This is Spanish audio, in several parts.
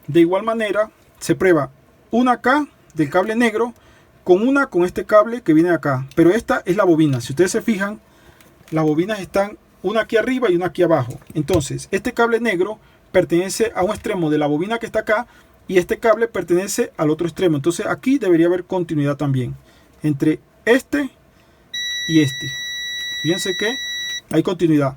De igual manera se prueba una acá del cable negro con este cable que viene acá, pero esta es la bobina. Si ustedes se fijan, las bobinas están una aquí arriba y una aquí abajo. Entonces este cable negro pertenece a un extremo de la bobina que está acá y este cable pertenece al otro extremo. Entonces aquí debería haber continuidad también entre este y este. Fíjense que hay continuidad.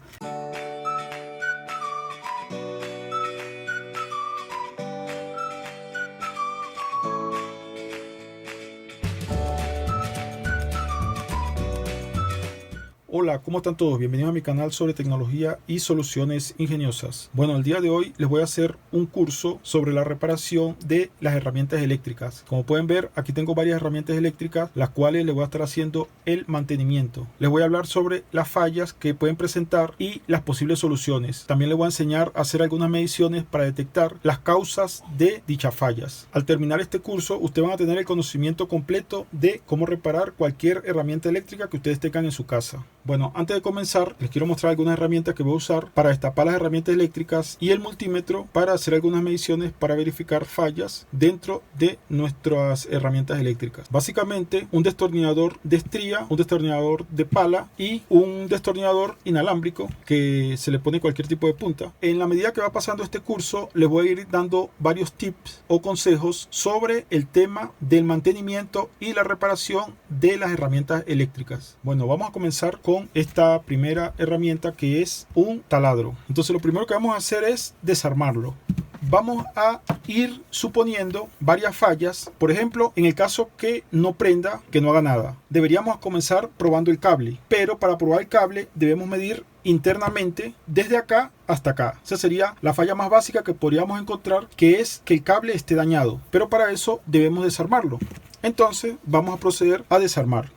Hola, ¿cómo están todos? Bienvenidos a mi canal sobre tecnología y soluciones ingeniosas. Bueno, el día de hoy les voy a hacer un curso sobre la reparación de las herramientas eléctricas. Como pueden ver, aquí tengo varias herramientas eléctricas, las cuales les voy a estar haciendo el mantenimiento. Les voy a hablar sobre las fallas que pueden presentar y las posibles soluciones. También les voy a enseñar a hacer algunas mediciones para detectar las causas de dichas fallas. Al terminar este curso, ustedes van a tener el conocimiento completo de cómo reparar cualquier herramienta eléctrica que ustedes tengan en su casa. Bueno, antes de comenzar, les quiero mostrar algunas herramientas que voy a usar para destapar las herramientas eléctricas y el multímetro para hacer algunas mediciones para verificar fallas dentro de nuestras herramientas eléctricas. Básicamente, un destornillador de estría, un destornillador de pala y un destornillador inalámbrico que se le pone cualquier tipo de punta. En la medida que va pasando este curso, les voy a ir dando varios tips o consejos sobre el tema del mantenimiento y la reparación de las herramientas eléctricas. Bueno, vamos a comenzar con esta primera herramienta, que es un taladro. Entonces lo primero que vamos a hacer es desarmarlo. Vamos a ir suponiendo varias fallas. Por ejemplo, en el caso que no prenda, que no haga nada, deberíamos comenzar probando el cable, pero para probar el cable debemos medir internamente desde acá hasta acá. Esa sería la falla más básica que podríamos encontrar, que es que el cable esté dañado, pero para eso debemos desarmarlo. Entonces vamos a proceder a desarmar.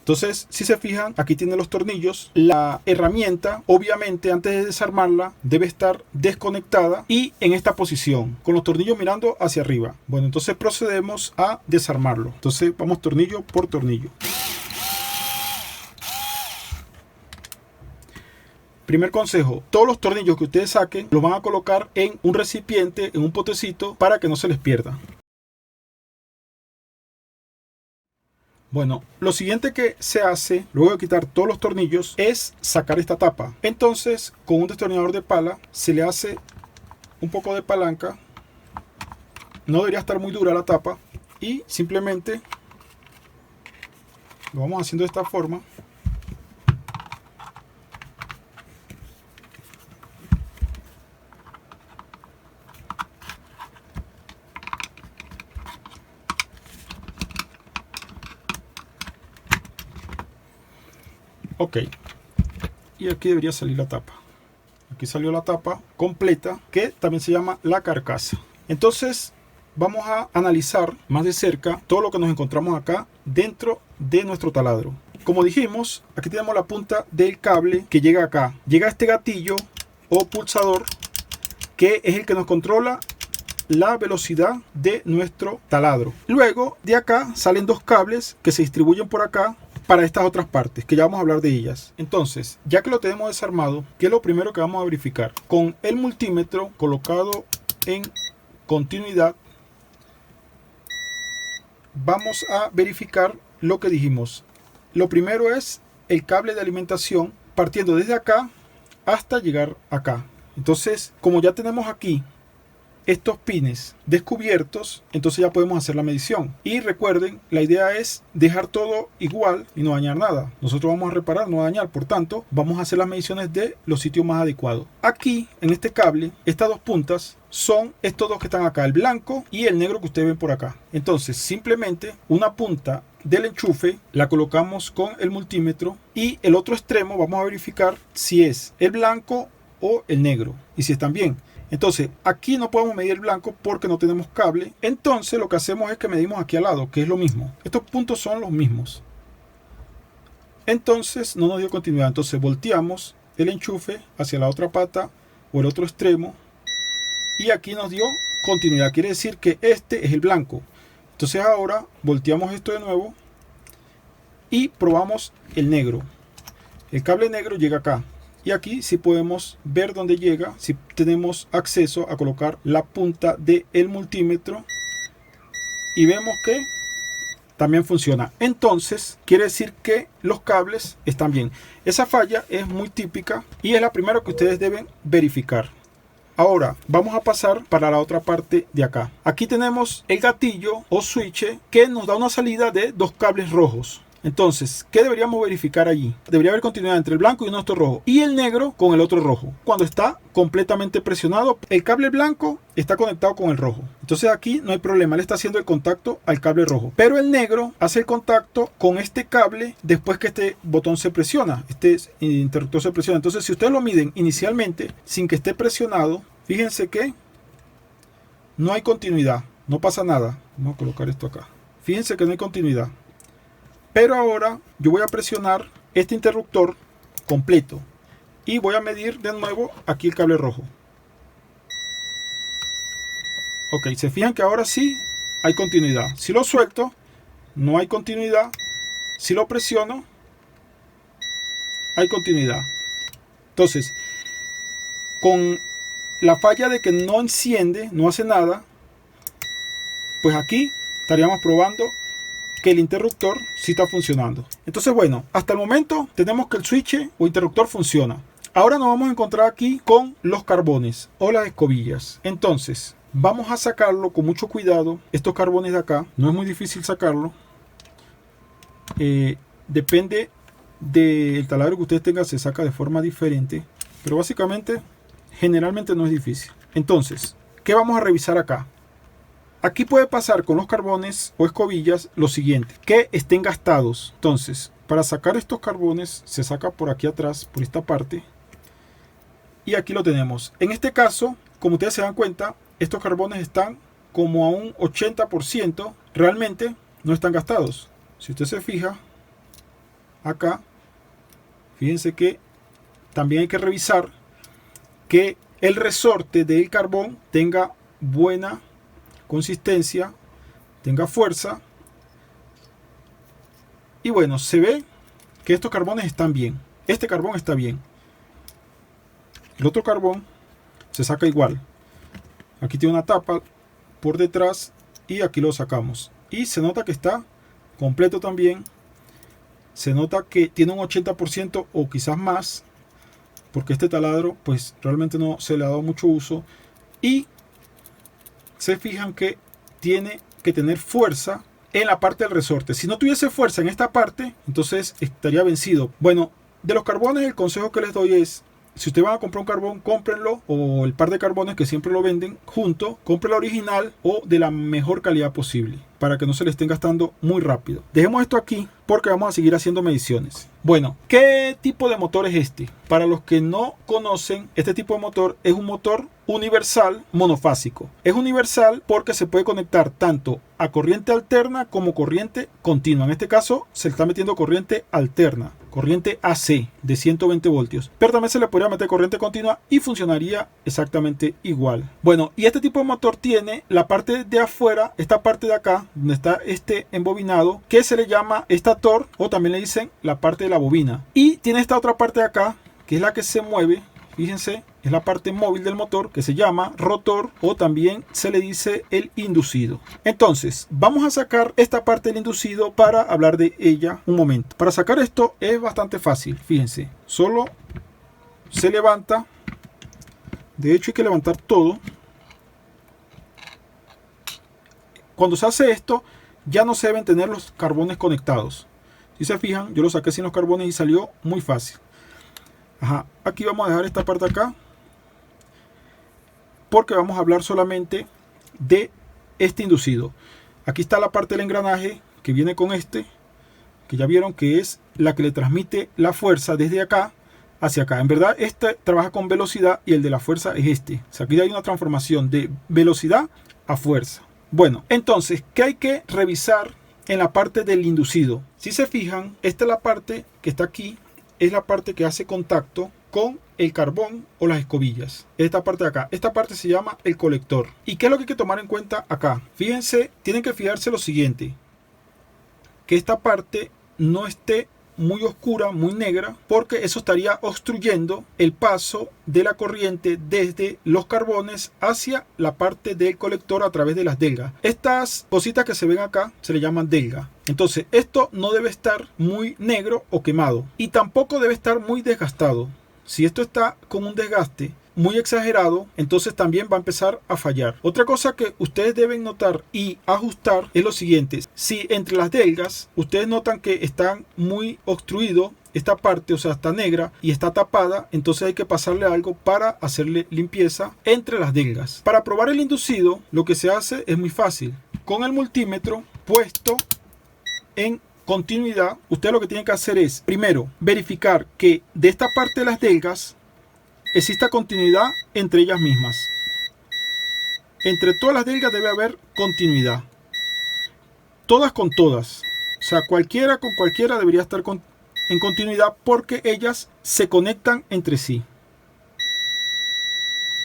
Entonces, si se fijan, aquí tiene los tornillos. La herramienta, obviamente, antes de desarmarla, debe estar desconectada y en esta posición, con los tornillos mirando hacia arriba. Bueno, entonces procedemos a desarmarlo. Entonces, vamos tornillo por tornillo. Primer consejo, todos los tornillos que ustedes saquen los van a colocar en un recipiente, en un potecito, para que no se les pierda. Bueno, lo siguiente que se hace luego de quitar todos los tornillos es sacar esta tapa. Entonces, con un destornillador de pala se le hace un poco de palanca. No debería estar muy dura la tapa y simplemente lo vamos haciendo de esta forma. Ok, y aquí debería salir la tapa. Aquí salió la tapa completa, que también se llama la carcasa. Entonces vamos a analizar más de cerca todo lo que nos encontramos acá dentro de nuestro taladro. Como dijimos, aquí tenemos la punta del cable que llega acá. Llega este gatillo o pulsador, que es el que nos controla la velocidad de nuestro taladro. Luego de acá salen dos cables que se distribuyen por acá para estas otras partes, que ya vamos a hablar de ellas. Entonces, ya que lo tenemos desarmado, ¿qué es lo primero que vamos a verificar? Con el multímetro colocado en continuidad, vamos a verificar lo que dijimos. Lo primero es el cable de alimentación, partiendo desde acá hasta llegar acá. Entonces, como ya tenemos aquí estos pines descubiertos, entonces ya podemos hacer la medición. Y recuerden, la idea es dejar todo igual y no dañar nada. Nosotros vamos a reparar, no dañar. Por tanto, vamos a hacer las mediciones de los sitios más adecuados. Aquí, en este cable, estas dos puntas son estos dos que están acá, el blanco y el negro que ustedes ven por acá. Entonces, simplemente una punta del enchufe la colocamos con el multímetro y el otro extremo vamos a verificar si es el blanco o el negro y si están bien. Entonces aquí no podemos medir el blanco porque no tenemos cable. Entonces lo que hacemos es que medimos aquí al lado, que es lo mismo. Estos puntos son los mismos. Entonces no nos dio continuidad. Entonces volteamos el enchufe hacia la otra pata o el otro extremo y aquí nos dio continuidad. Quiere decir que este es el blanco. Entonces ahora volteamos esto de nuevo y probamos el negro. El cable negro llega acá y aquí sí podemos ver dónde llega, si tenemos acceso a colocar la punta del multímetro y vemos que también funciona. Entonces quiere decir que los cables están bien. Esa falla es muy típica y es la primera que ustedes deben verificar. Ahora vamos a pasar para la otra parte de acá. Aquí tenemos el gatillo o switch que nos da una salida de dos cables rojos. Entonces, ¿qué deberíamos verificar allí? Debería haber continuidad entre el blanco y un otro rojo y el negro con el otro rojo. Cuando está completamente presionado, el cable blanco está conectado con el rojo. Entonces aquí no hay problema, le está haciendo el contacto al cable rojo. Pero el negro hace el contacto con este cable después que este botón se presiona, este interruptor se presiona. Entonces si ustedes lo miden inicialmente sin que esté presionado, fíjense que no hay continuidad, no pasa nada. Vamos a colocar esto acá. Fíjense que no hay continuidad. Pero ahora yo voy a presionar este interruptor completo y voy a medir de nuevo aquí el cable rojo. Ok, se fijan que ahora sí hay continuidad. Si lo suelto, no hay continuidad. Si lo presiono, hay continuidad. Entonces, con la falla de que no enciende, no hace nada, pues aquí estaríamos probando que el interruptor sí está funcionando. Entonces, bueno, hasta el momento tenemos que el switch o interruptor funciona. Ahora nos vamos a encontrar aquí con los carbones o las escobillas. Entonces, vamos a sacarlo con mucho cuidado. Estos carbones de acá, no es muy difícil sacarlo. Depende del taladro que ustedes tengan, se saca de forma diferente. Pero básicamente, generalmente no es difícil. Entonces, ¿qué vamos a revisar acá? Aquí puede pasar con los carbones o escobillas lo siguiente, que estén gastados. Entonces, para sacar estos carbones, se saca por aquí atrás, por esta parte. Y aquí lo tenemos. En este caso, como ustedes se dan cuenta, estos carbones están como a un 80%. Realmente no están gastados. Si usted se fija, acá, fíjense que también hay que revisar que el resorte del carbón tenga buena consistencia, tenga fuerza. Y bueno, se ve que estos carbones están bien. Este carbón está bien. El otro carbón se saca igual. Aquí tiene una tapa por detrás y aquí lo sacamos. Y se nota que está completo también. Se nota que tiene un 80% o quizás más, porque este taladro pues realmente no se le ha dado mucho uso. Y se fijan que tiene que tener fuerza en la parte del resorte. Si no tuviese fuerza en esta parte, entonces estaría vencido. Bueno, de los carbones el consejo que les doy es, si ustedes van a comprar un carbón, cómprenlo, o el par de carbones que siempre lo venden junto, cómprenlo original o de la mejor calidad posible, para que no se le estén gastando muy rápido. Dejemos esto aquí porque vamos a seguir haciendo mediciones. Bueno, ¿qué tipo de motor es este? Para los que no conocen, este tipo de motor es un motor universal monofásico. Es universal porque se puede conectar tanto a corriente alterna como corriente continua. En este caso se le está metiendo corriente alterna, corriente AC de 120 voltios. Pero también se le podría meter corriente continua y funcionaría exactamente igual. Bueno, y este tipo de motor tiene la parte de afuera, esta parte de acá, donde está este embobinado, que se le llama estator, o también le dicen la parte de la bobina. Y tiene esta otra parte de acá, que es la que se mueve. Fíjense, es la parte móvil del motor, que se llama rotor, o también se le dice el inducido. Entonces, vamos a sacar esta parte del inducido para hablar de ella un momento. Para sacar esto es bastante fácil, fíjense. Solo se levanta. De hecho, hay que levantar todo. Cuando se hace esto, ya no se deben tener los carbones conectados. Si se fijan, yo lo saqué sin los carbones y salió muy fácil. Ajá, aquí vamos a dejar esta parte acá, porque vamos a hablar solamente de este inducido. Aquí está la parte del engranaje que viene con este, que ya vieron que es la que le transmite la fuerza desde acá hacia acá. En verdad este trabaja con velocidad y el de la fuerza es este. O sea, aquí hay una transformación de velocidad a fuerza. Bueno, entonces, ¿qué hay que revisar en la parte del inducido? Si se fijan, esta es la parte que está aquí, es la parte que hace contacto con el carbón o las escobillas. Esta parte de acá, esta parte se llama el colector. ¿Y qué es lo que hay que tomar en cuenta acá? Fíjense, tienen que fijarse lo siguiente, que esta parte no esté muy oscura, muy negra, porque eso estaría obstruyendo el paso de la corriente desde los carbones hacia la parte del colector a través de las delgas. Estas cositas que se ven acá se le llaman delga. Entonces esto no debe estar muy negro o quemado y tampoco debe estar muy desgastado. Si esto está con un desgaste muy exagerado, entonces también va a empezar a fallar. Otra cosa que ustedes deben notar y ajustar es lo siguiente: si entre las delgas ustedes notan que están muy obstruido esta parte, o sea, está negra y está tapada, entonces hay que pasarle algo para hacerle limpieza entre las delgas. Para probar el inducido, lo que se hace es muy fácil. Con el multímetro puesto en continuidad, usted lo que tiene que hacer es primero verificar que de esta parte de las delgas exista continuidad entre ellas mismas. Entre todas las delgas debe haber continuidad, todas con todas, o sea, cualquiera con cualquiera debería estar en continuidad, porque ellas se conectan entre sí,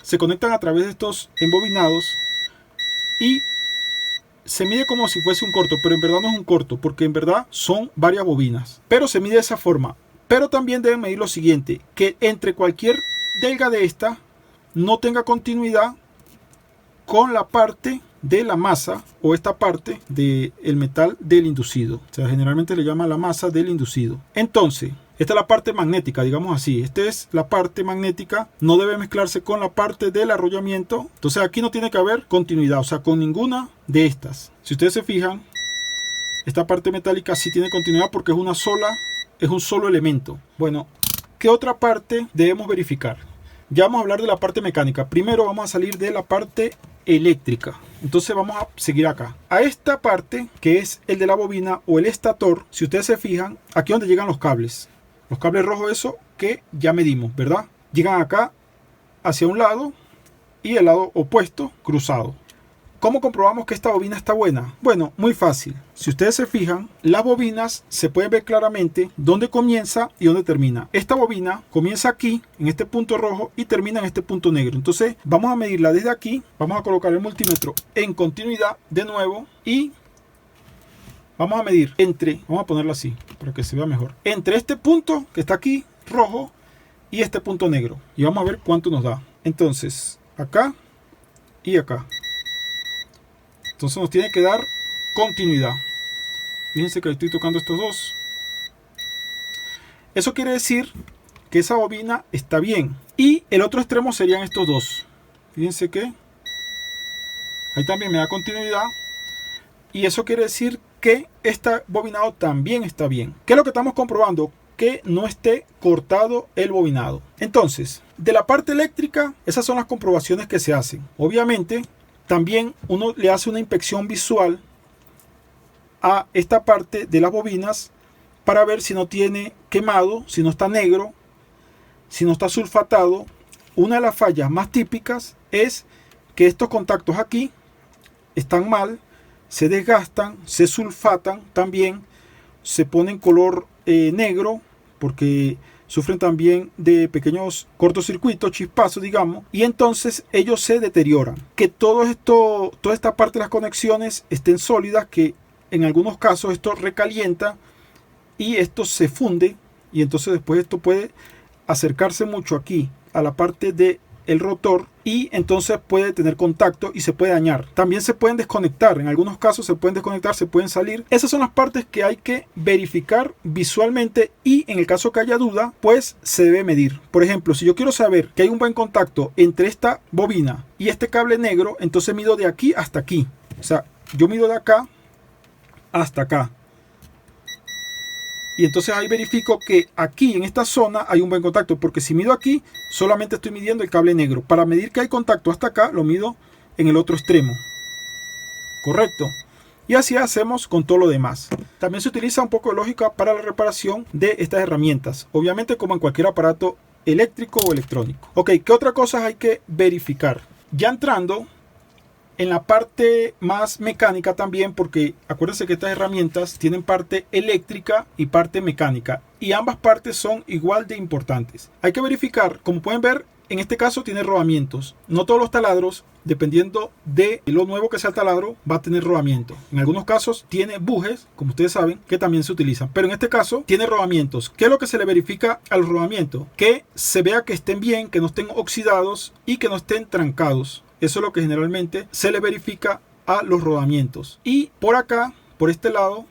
se conectan a través de estos embobinados y se mide como si fuese un corto, pero en verdad no es un corto, porque en verdad son varias bobinas, pero se mide de esa forma. Pero también deben medir lo siguiente: que entre cualquier delga de esta no tenga continuidad con la parte de la masa o esta parte del metal del inducido. O sea, generalmente le llama la masa del inducido. Entonces, esta es la parte magnética, digamos así. Esta es la parte magnética, no debe mezclarse con la parte del arrollamiento. Entonces aquí no tiene que haber continuidad, o sea, con ninguna de estas. Si ustedes se fijan, esta parte metálica sí tiene continuidad porque es un solo elemento. Bueno, ¿qué otra parte debemos verificar? Ya vamos a hablar de la parte mecánica. Primero vamos a salir de la parte eléctrica. Entonces vamos a seguir acá. A esta parte, que es el de la bobina o el estator, si ustedes se fijan, aquí donde llegan los cables. Los cables rojos, eso que ya medimos, ¿verdad? Llegan acá hacia un lado y el lado opuesto cruzado. ¿Cómo comprobamos que esta bobina está buena? Bueno, muy fácil. Si ustedes se fijan, las bobinas se pueden ver claramente dónde comienza y dónde termina. Esta bobina comienza aquí, en este punto rojo, y termina en este punto negro. Entonces, vamos a medirla desde aquí. Vamos a colocar el multímetro en continuidad de nuevo y vamos a medir vamos a ponerlo así para que se vea mejor, entre este punto que está aquí, rojo, y este punto negro. Y vamos a ver cuánto nos da. Entonces, acá y acá. Entonces nos tiene que dar continuidad. Fíjense que estoy tocando estos dos. Eso quiere decir que esa bobina está bien. Y el otro extremo serían estos dos. Fíjense que ahí también me da continuidad. Y eso quiere decir que este bobinado también está bien. ¿Qué es lo que estamos comprobando? Que no esté cortado el bobinado. Entonces, de la parte eléctrica, esas son las comprobaciones que se hacen. Obviamente, también uno le hace una inspección visual a esta parte de las bobinas para ver si no tiene quemado, si no está negro, si no está sulfatado. Una de las fallas más típicas es que estos contactos aquí están mal, se desgastan, se sulfatan también, se ponen color negro porque sufren también de pequeños cortocircuitos, chispazos, digamos, y entonces ellos se deterioran. Que toda esta parte de las conexiones estén sólidas, que en algunos casos esto recalienta y esto se funde, y entonces después esto puede acercarse mucho aquí a la parte del rotor y entonces puede tener contacto y se puede dañar. También se pueden desconectar, en algunos casos se pueden desconectar, se pueden salir. Esas son las partes que hay que verificar visualmente, y en el caso que haya duda, pues se debe medir. Por ejemplo, si yo quiero saber que hay un buen contacto entre esta bobina y este cable negro, entonces mido de aquí hasta aquí. O sea, yo mido de acá hasta acá. Y entonces ahí verifico que aquí en esta zona hay un buen contacto, porque si mido aquí, solamente estoy midiendo el cable negro. Para medir que hay contacto hasta acá, lo mido en el otro extremo. Correcto. Y así hacemos con todo lo demás. También se utiliza un poco de lógica para la reparación de estas herramientas. Obviamente como en cualquier aparato eléctrico o electrónico. Ok, ¿qué otra cosa hay que verificar? Ya entrando en la parte más mecánica también, porque acuérdense que estas herramientas tienen parte eléctrica y parte mecánica, y ambas partes son igual de importantes. Hay que verificar, como pueden ver, en este caso tiene rodamientos. No todos los taladros, dependiendo de lo nuevo que sea el taladro, va a tener rodamiento. En algunos casos tiene bujes, como ustedes saben, que también se utilizan. Pero en este caso tiene rodamientos. ¿Qué es lo que se le verifica a los rodamientos? Que se vea que estén bien, que no estén oxidados y que no estén trancados. Eso es lo que generalmente se le verifica a los rodamientos. Y por acá, por este lado,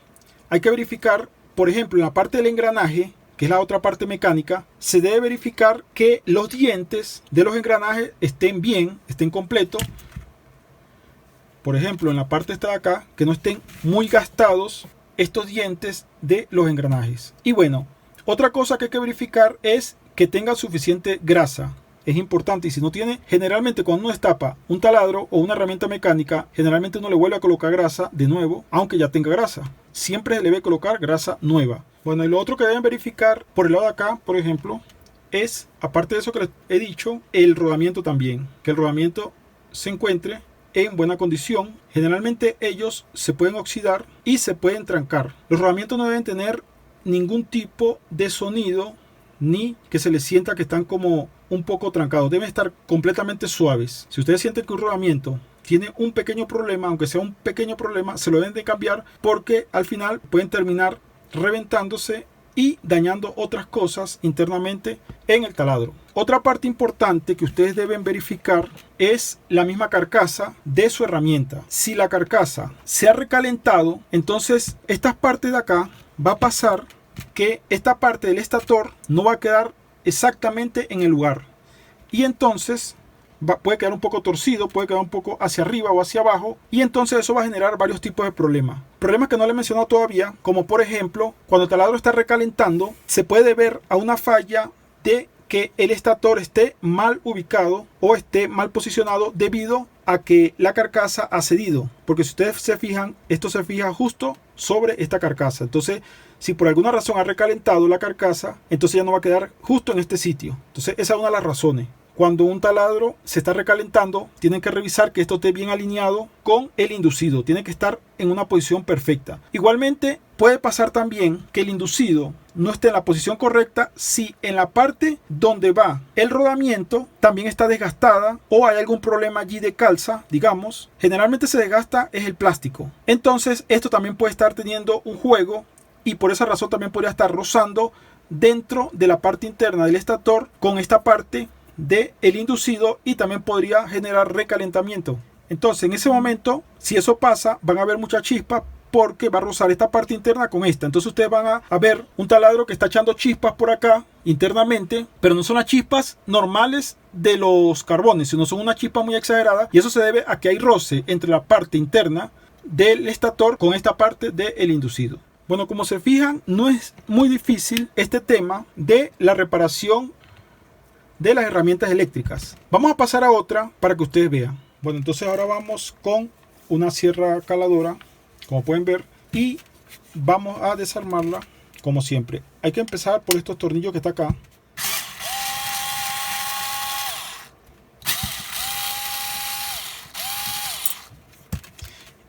hay que verificar, por ejemplo, en la parte del engranaje, que es la otra parte mecánica, se debe verificar que los dientes de los engranajes estén bien, estén completos. Por ejemplo, en la parte esta de acá, que no estén muy gastados estos dientes de los engranajes. Y bueno, otra cosa que hay que verificar es que tenga suficiente grasa. Es importante, y si no tiene, generalmente cuando uno destapa un taladro o una herramienta mecánica, generalmente uno le vuelve a colocar grasa de nuevo, aunque ya tenga grasa. Siempre se le debe colocar grasa nueva. Bueno, y lo otro que deben verificar por el lado de acá, por ejemplo, es, aparte de eso que les he dicho, el rodamiento también. Que el rodamiento se encuentre en buena condición. Generalmente ellos se pueden oxidar y se pueden trancar. Los rodamientos no deben tener ningún tipo de sonido, ni que se les sienta que están como un poco trancados. Deben estar completamente suaves. Si ustedes sienten que un rodamiento tiene un pequeño problema, aunque sea un pequeño problema, se lo deben de cambiar, porque al final pueden terminar reventándose y dañando otras cosas internamente en el taladro. Otra parte importante que ustedes deben verificar es la misma carcasa de su herramienta. Si la carcasa se ha recalentado, entonces estas partes de acá va a pasar que esta parte del estator no va a quedar exactamente en el lugar, y entonces puede quedar un poco torcido, puede quedar un poco hacia arriba o hacia abajo, y entonces eso va a generar varios tipos de problemas. Problemas que no le he mencionado todavía, como por ejemplo, cuando el taladro está recalentando, se puede ver a una falla de que el estator esté mal ubicado o esté mal posicionado debido a que la carcasa ha cedido. Porque si ustedes se fijan, esto se fija justo sobre esta carcasa. Entonces, si por alguna razón ha recalentado la carcasa, entonces ya no va a quedar justo en este sitio. Entonces, esa es una de las razones. Cuando un taladro se está recalentando, tienen que revisar que esto esté bien alineado con el inducido. Tiene que estar en una posición perfecta. Igualmente, puede pasar también que el inducido no esté en la posición correcta si en la parte donde va el rodamiento también está desgastada o hay algún problema allí de calza, digamos. Generalmente se desgasta es el plástico. Entonces, esto también puede estar teniendo un juego, y por esa razón también podría estar rozando dentro de la parte interna del estator con esta parte del inducido, y también podría generar recalentamiento. Entonces, en ese momento, si eso pasa, van a haber muchas chispas, porque va a rozar esta parte interna con esta. Entonces ustedes van a ver un taladro que está echando chispas por acá internamente, pero no son las chispas normales de los carbones, sino son una chispa muy exagerada, y eso se debe a que hay roce entre la parte interna del estator con esta parte del inducido. Bueno, como se fijan, no es muy difícil este tema de la reparación de las herramientas eléctricas. Vamos a pasar a otra para que ustedes vean. Bueno, entonces ahora vamos con una sierra caladora, como pueden ver, y vamos a desarmarla como siempre. Hay que empezar por estos tornillos que está acá.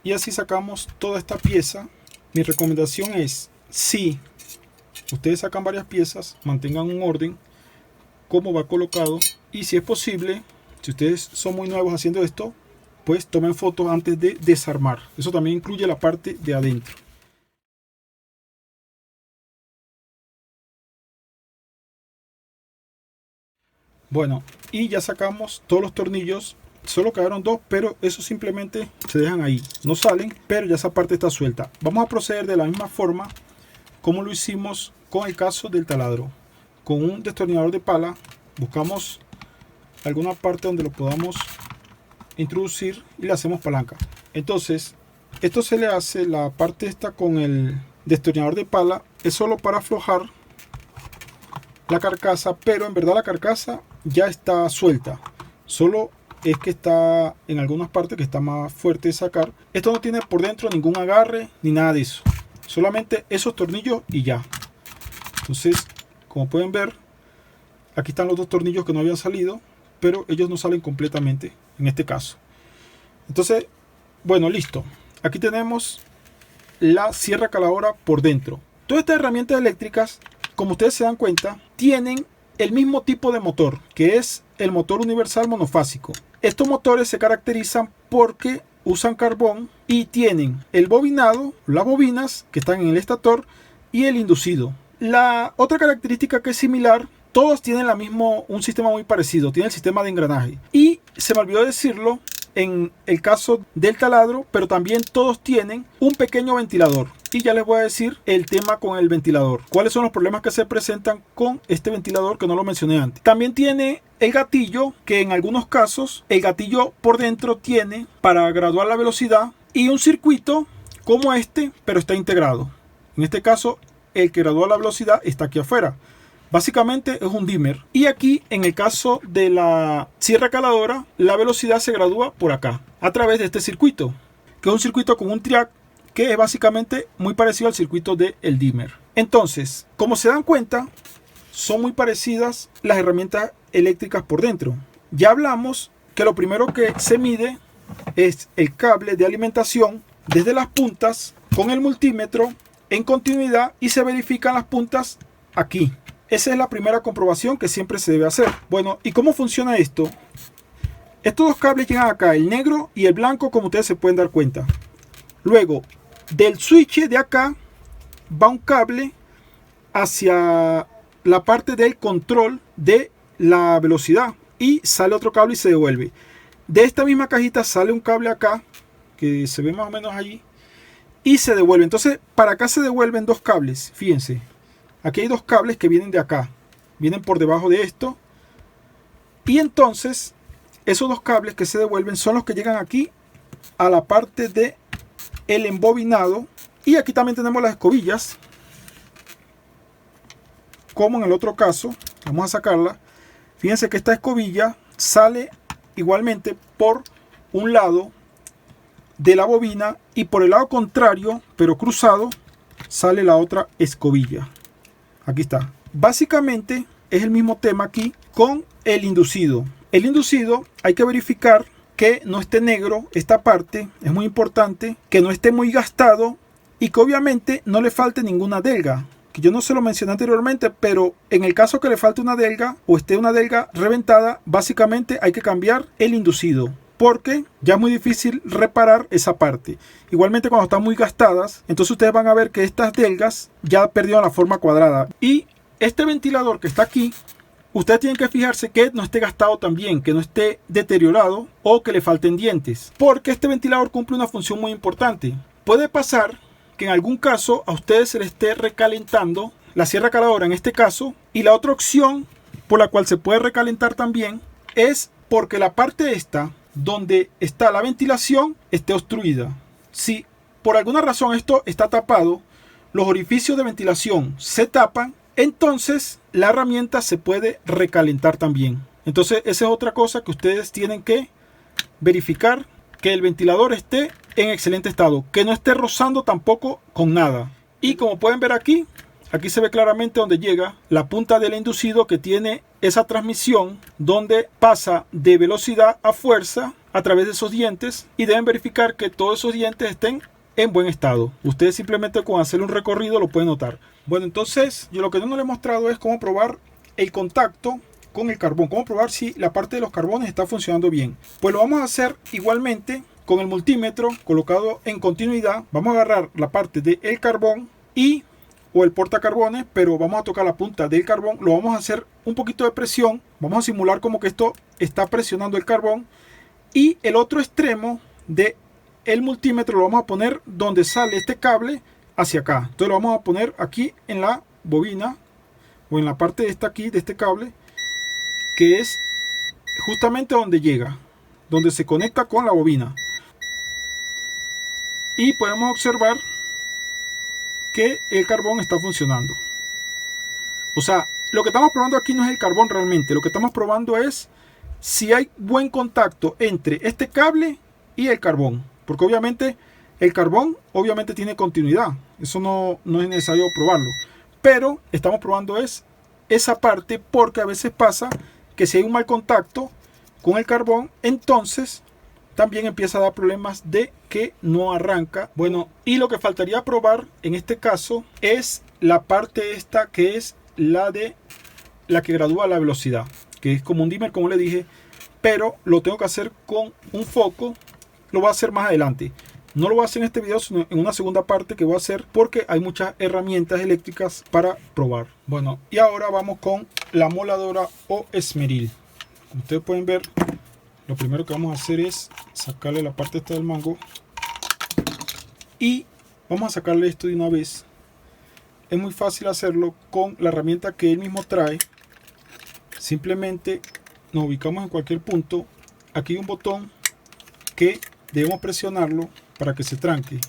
Y así sacamos toda esta pieza. Mi recomendación es, si ustedes sacan varias piezas, mantengan un orden cómo va colocado, y si es posible, si ustedes son muy nuevos haciendo esto, pues tomen fotos antes de desarmar. Eso también incluye la parte de adentro. Bueno, y ya sacamos todos los tornillos. Solo quedaron dos, pero eso simplemente se dejan ahí, no salen, pero ya esa parte está suelta. Vamos a proceder de la misma forma como lo hicimos con el caso del taladro. Con un destornillador de pala buscamos alguna parte donde lo podamos introducir y le hacemos palanca. Entonces, esto se le hace, la parte esta con el destornillador de pala es solo para aflojar la carcasa, pero en verdad la carcasa ya está suelta. Solo es que está en algunas partes que está más fuerte de sacar. Esto no tiene por dentro ningún agarre ni nada de eso, solamente esos tornillos y ya. Entonces, como pueden ver, aquí están los dos tornillos que no habían salido, pero ellos no salen completamente en este caso. Entonces, bueno, listo. Aquí tenemos la sierra caladora por dentro. Todas estas herramientas eléctricas, como ustedes se dan cuenta, tienen el mismo tipo de motor, que es el motor universal monofásico. Estos motores se caracterizan porque usan carbón y tienen el bobinado, las bobinas que están en el estator y el inducido. La otra característica que es similar, todos tienen un sistema muy parecido, tiene el sistema de engranaje. Y se me olvidó decirlo en el caso del taladro, pero también todos tienen un pequeño ventilador. Y ya les voy a decir el tema con el ventilador. ¿Cuáles son los problemas que se presentan con este ventilador que no lo mencioné antes? También tiene el gatillo, que en algunos casos el gatillo por dentro tiene para graduar la velocidad y un circuito como este, pero está integrado. En este caso, el que gradúa la velocidad está aquí afuera. Básicamente es un dimmer. Y aquí, en el caso de la sierra caladora, la velocidad se gradúa por acá, a través de este circuito, que es un circuito con un triac, que es básicamente muy parecido al circuito del dimmer. Entonces, como se dan cuenta, son muy parecidas las herramientas eléctricas por dentro. Ya hablamos que lo primero que se mide es el cable de alimentación desde las puntas con el multímetro en continuidad y se verifican las puntas aquí. Esa es la primera comprobación que siempre se debe hacer. Bueno, ¿y cómo funciona esto? Estos dos cables llegan acá, el negro y el blanco, como ustedes se pueden dar cuenta. Luego, del switch de acá va un cable hacia la parte del control de la velocidad y sale otro cable y se devuelve. De esta misma cajita sale un cable acá, que se ve más o menos allí, y se devuelve. Entonces, para acá se devuelven dos cables, fíjense. Aquí hay dos cables que vienen de acá, vienen por debajo de esto, y entonces esos dos cables que se devuelven son los que llegan aquí a la parte de el embobinado. Y aquí también tenemos las escobillas, como en el otro caso. Vamos a sacarla. Fíjense que esta escobilla sale igualmente por un lado de la bobina y por el lado contrario, pero cruzado, sale la otra escobilla. Aquí está. Básicamente es el mismo tema aquí con el inducido. El inducido hay que verificar que no esté negro esta parte, es muy importante, que no esté muy gastado y que obviamente no le falte ninguna delga. Que yo no se lo mencioné anteriormente, pero en el caso que le falte una delga o esté una delga reventada, básicamente hay que cambiar el inducido, porque ya es muy difícil reparar esa parte. Igualmente cuando están muy gastadas, entonces ustedes van a ver que estas delgas ya perdieron la forma cuadrada. Y este ventilador que está aquí, ustedes tienen que fijarse que no esté gastado también, que no esté deteriorado o que le falten dientes, porque este ventilador cumple una función muy importante. Puede pasar que en algún caso a ustedes se les esté recalentando la sierra caladora en este caso, y la otra opción por la cual se puede recalentar también es porque la parte esta donde está la ventilación esté obstruida. Si por alguna razón esto está tapado, los orificios de ventilación se tapan, entonces la herramienta se puede recalentar también. Entonces esa es otra cosa que ustedes tienen que verificar, que el ventilador esté en excelente estado, que no esté rozando tampoco con nada. Y como pueden ver aquí se ve claramente donde llega la punta del inducido, que tiene esa transmisión donde pasa de velocidad a fuerza a través de esos dientes, y deben verificar que todos esos dientes estén en buen estado. Ustedes simplemente con hacer un recorrido lo pueden notar. Bueno, entonces yo lo que no les he mostrado es cómo probar el contacto con el carbón, cómo probar si la parte de los carbones está funcionando bien. Pues lo vamos a hacer igualmente con el multímetro colocado en continuidad. Vamos a agarrar la parte del carbón o el portacarbones, pero vamos a tocar la punta del carbón. Lo vamos a hacer un poquito de presión, vamos a simular como que esto está presionando el carbón, y el otro extremo de el multímetro lo vamos a poner donde sale este cable hacia acá. Entonces lo vamos a poner aquí en la bobina, o en la parte de esta aquí de este cable, que es justamente donde llega, donde se conecta con la bobina. Y podemos observar que el carbón está funcionando. O sea, lo que estamos probando aquí no es el carbón realmente. Lo que estamos probando es si hay buen contacto entre este cable y el carbón. Porque obviamente el carbón tiene continuidad. Eso no es necesario probarlo. Pero estamos probando es esa parte, porque a veces pasa que si hay un mal contacto con el carbón, entonces también empieza a dar problemas de que no arranca. Bueno, y lo que faltaría probar en este caso es la parte esta, que es la que gradúa la velocidad. que es como un dimmer, como le dije, pero lo tengo que hacer con un foco. Lo voy a hacer más adelante. No lo voy a hacer en este video, sino en una segunda parte que voy a hacer, porque hay muchas herramientas eléctricas para probar. Bueno, y ahora vamos con la moladora o esmeril. Como ustedes pueden ver, lo primero que vamos a hacer es sacarle la parte esta del mango. Y vamos a sacarle esto de una vez. Es muy fácil hacerlo con la herramienta que él mismo trae. Simplemente nos ubicamos en cualquier punto. Aquí hay un botón que debemos presionarlo para que se tranque.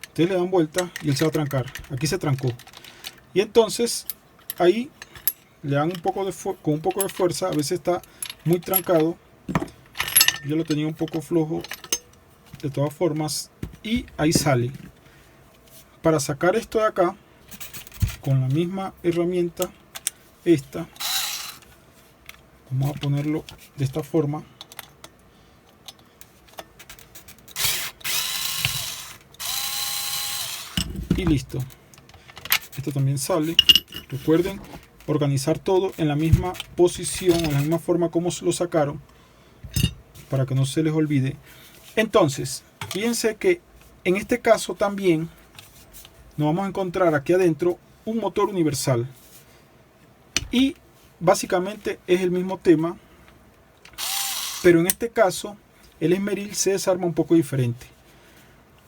Ustedes le dan vuelta y él se va a trancar. Aquí se trancó. Y entonces ahí le dan un poco con un poco de fuerza. A veces está muy trancado. Yo lo tenía un poco flojo. De todas formas. Y ahí sale. Para sacar esto de acá, con la misma herramienta, esta, vamos a ponerlo de esta forma. Y listo. Esto también sale. Recuerden organizar todo en la misma posición, en la misma forma como lo sacaron, para que no se les olvide. Entonces, fíjense que en este caso también nos vamos a encontrar aquí adentro un motor universal. Y básicamente es el mismo tema, pero en este caso el esmeril se desarma un poco diferente.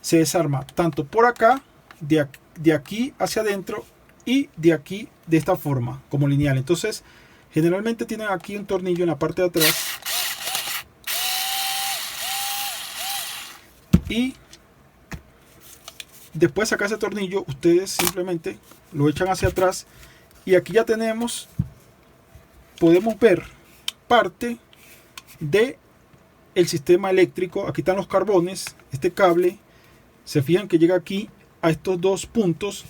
Se desarma tanto por acá, de aquí hacia adentro, y de aquí de esta forma, como lineal. Entonces generalmente tienen aquí un tornillo en la parte de atrás, y después de sacar ese tornillo, ustedes simplemente lo echan hacia atrás, y aquí ya podemos ver parte de el sistema eléctrico. Aquí están los carbones. Este cable, se fijan que llega aquí a estos dos puntos.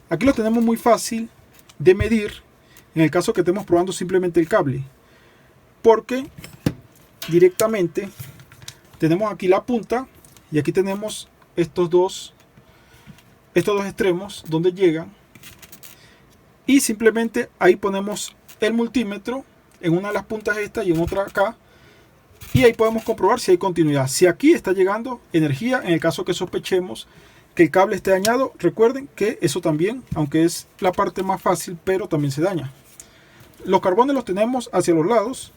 Aquí lo tenemos muy fácil de medir en el caso que estemos probando simplemente el cable, porque directamente tenemos aquí la punta y aquí tenemos estos dos extremos donde llegan, y simplemente ahí ponemos el multímetro en una de las puntas esta y en otra acá, y ahí podemos comprobar si hay continuidad, si aquí está llegando energía. En el caso que sospechemos que el cable esté dañado, recuerden que eso también, aunque es la parte más fácil, pero también se daña. Los carbones los tenemos hacia los lados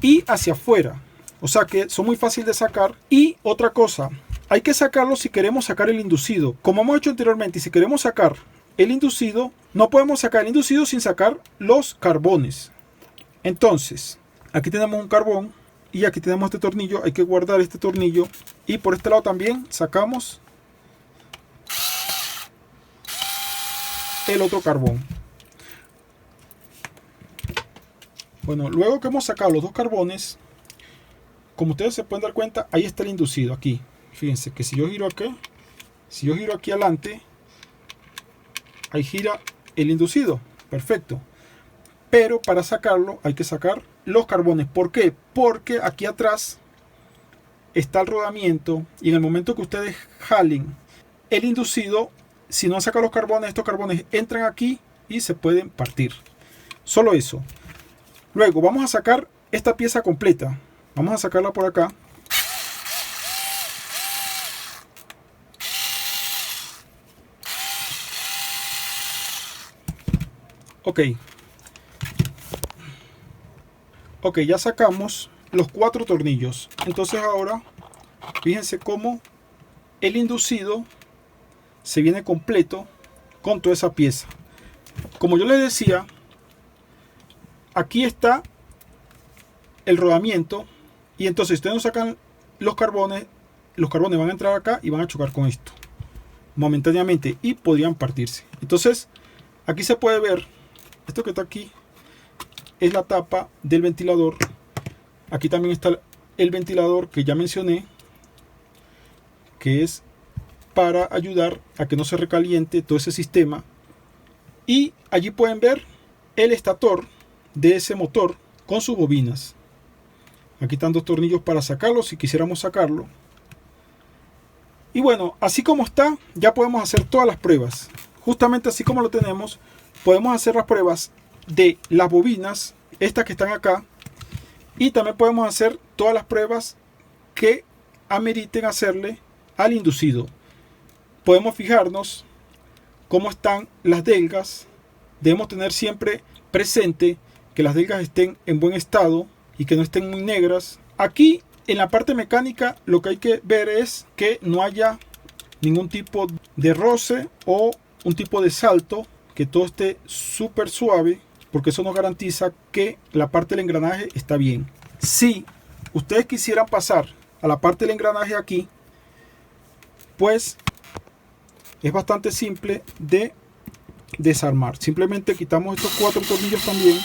y hacia afuera, o sea que son muy fáciles de sacar. Y otra cosa, hay que sacarlo si queremos sacar el inducido, como hemos hecho anteriormente. Y si queremos sacar el inducido, no podemos sacar el inducido sin sacar los carbones. Entonces, aquí tenemos un carbón y aquí tenemos este tornillo. Hay que guardar este tornillo, y por este lado también sacamos el otro carbón. Bueno, luego que hemos sacado los dos carbones, como ustedes se pueden dar cuenta, ahí está el inducido. Aquí, fíjense que si yo giro aquí adelante, ahí gira el inducido. Perfecto. Pero para sacarlo hay que sacar los carbones. ¿Por qué? Porque aquí atrás está el rodamiento, y en el momento que ustedes jalen el inducido, si no sacan los carbones, estos carbones entran aquí y se pueden partir. Solo eso. Luego vamos a sacar esta pieza completa. Vamos a sacarla por acá. Ok, ya sacamos los 4 tornillos. Entonces ahora fíjense cómo el inducido se viene completo con toda esa pieza. Como yo les decía, aquí está el rodamiento, y entonces ustedes no sacan los carbones van a entrar acá y van a chocar con esto momentáneamente y podrían partirse. Entonces aquí se puede ver, esto que está aquí es la tapa del ventilador. Aquí también está el ventilador que ya mencioné, que es para ayudar a que no se recaliente todo ese sistema. Y allí pueden ver el estator de ese motor con sus bobinas. Aquí están 2 tornillos para sacarlo si quisiéramos sacarlo. Y bueno, así como está, ya podemos hacer todas las pruebas. Justamente así como lo tenemos, podemos hacer las pruebas de las bobinas, estas que están acá, Y también podemos hacer todas las pruebas que ameriten hacerle al inducido. Podemos fijarnos cómo están las delgas. Debemos tener siempre presente que las delgas estén en buen estado y que no estén muy negras. Aquí en la parte mecánica lo que hay que ver es que no haya ningún tipo de roce o un tipo de salto, que todo esté súper suave, porque eso nos garantiza que la parte del engranaje está bien. Si ustedes quisieran pasar a la parte del engranaje aquí, pues es bastante simple de desarmar. Simplemente quitamos estos 4 tornillos también.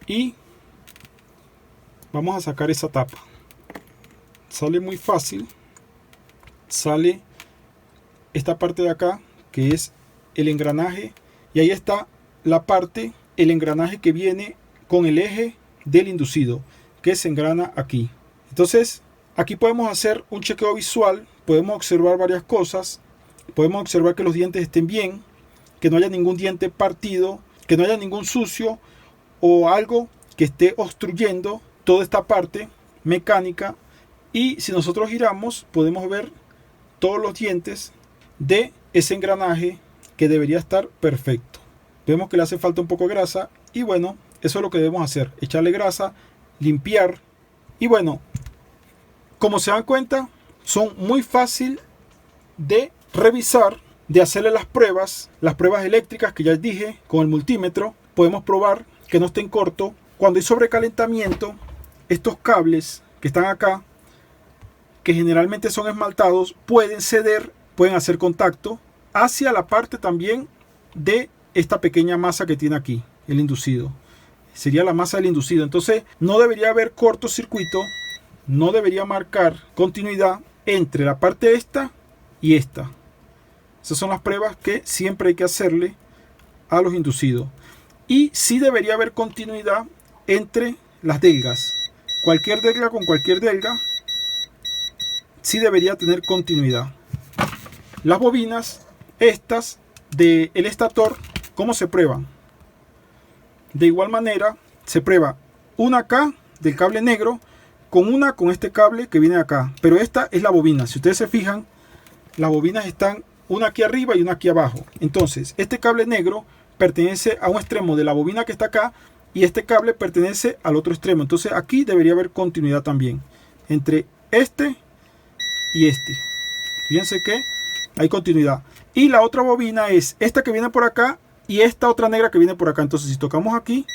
Y vamos a sacar esa tapa. Sale muy fácil. Sale esta parte de acá, que es el engranaje, y ahí está la parte, el engranaje que viene con el eje del inducido, que se engrana aquí. Entonces aquí podemos hacer un chequeo visual. Podemos observar varias cosas. Podemos observar que los dientes estén bien, que no haya ningún diente partido, que no haya ningún sucio o algo que esté obstruyendo toda esta parte mecánica. Y si nosotros giramos, podemos ver todos los dientes de ese engranaje, que debería estar perfecto. Vemos que le hace falta un poco de grasa, y bueno, eso es lo que debemos hacer: echarle grasa, limpiar. Y bueno, como se dan cuenta, son muy fácil de revisar, de hacerle las pruebas eléctricas que ya les dije. Con el multímetro podemos probar que no estén cortos. Cuando hay sobrecalentamiento, estos cables que están acá, que generalmente son esmaltados, pueden ceder, pueden hacer contacto hacia la parte también de esta pequeña masa que tiene aquí, el inducido. Sería la masa del inducido. Entonces no debería haber cortocircuito, no debería marcar continuidad entre la parte esta y esta. Esas son las pruebas que siempre hay que hacerle a los inducidos. Y sí debería haber continuidad entre las delgas. Cualquier delga con cualquier delga sí debería tener continuidad. Las bobinas estas del estator, ¿cómo se prueban? De igual manera se prueba una acá del cable negro con este cable que viene acá, pero esta es la bobina. Si ustedes se fijan, las bobinas están una aquí arriba y una aquí abajo. Entonces este cable negro pertenece a un extremo de la bobina que está acá, y este cable pertenece al otro extremo. Entonces aquí debería haber continuidad también entre este y este. Fíjense que hay continuidad. Y la otra bobina es esta que viene por acá y esta otra negra que viene por acá. Entonces si tocamos aquí,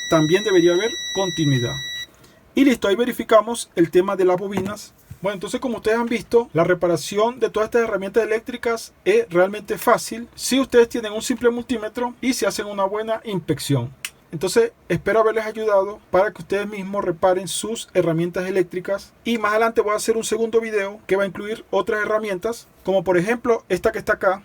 también debería haber continuidad. Y listo, ahí verificamos el tema de las bobinas. Bueno, entonces como ustedes han visto, la reparación de todas estas herramientas eléctricas es realmente fácil si ustedes tienen un simple multímetro y se hacen una buena inspección. Entonces espero haberles ayudado para que ustedes mismos reparen sus herramientas eléctricas, y más adelante voy a hacer un segundo video que va a incluir otras herramientas, como por ejemplo esta que está acá,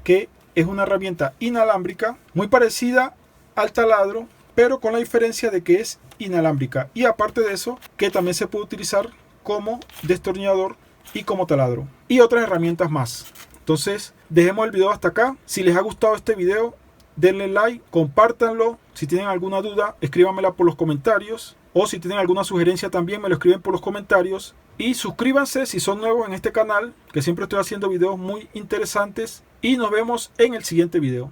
que es una herramienta inalámbrica muy parecida al taladro, pero con la diferencia de que es inalámbrica, y aparte de eso que también se puede utilizar como destornillador y como taladro, y otras herramientas más. Entonces dejemos el video hasta acá. Si les ha gustado este video, denle like, compártanlo. Si tienen alguna duda, escríbanmela por los comentarios, o si tienen alguna sugerencia también me lo escriben por los comentarios. Y suscríbanse si son nuevos en este canal, que siempre estoy haciendo videos muy interesantes, y nos vemos en el siguiente video.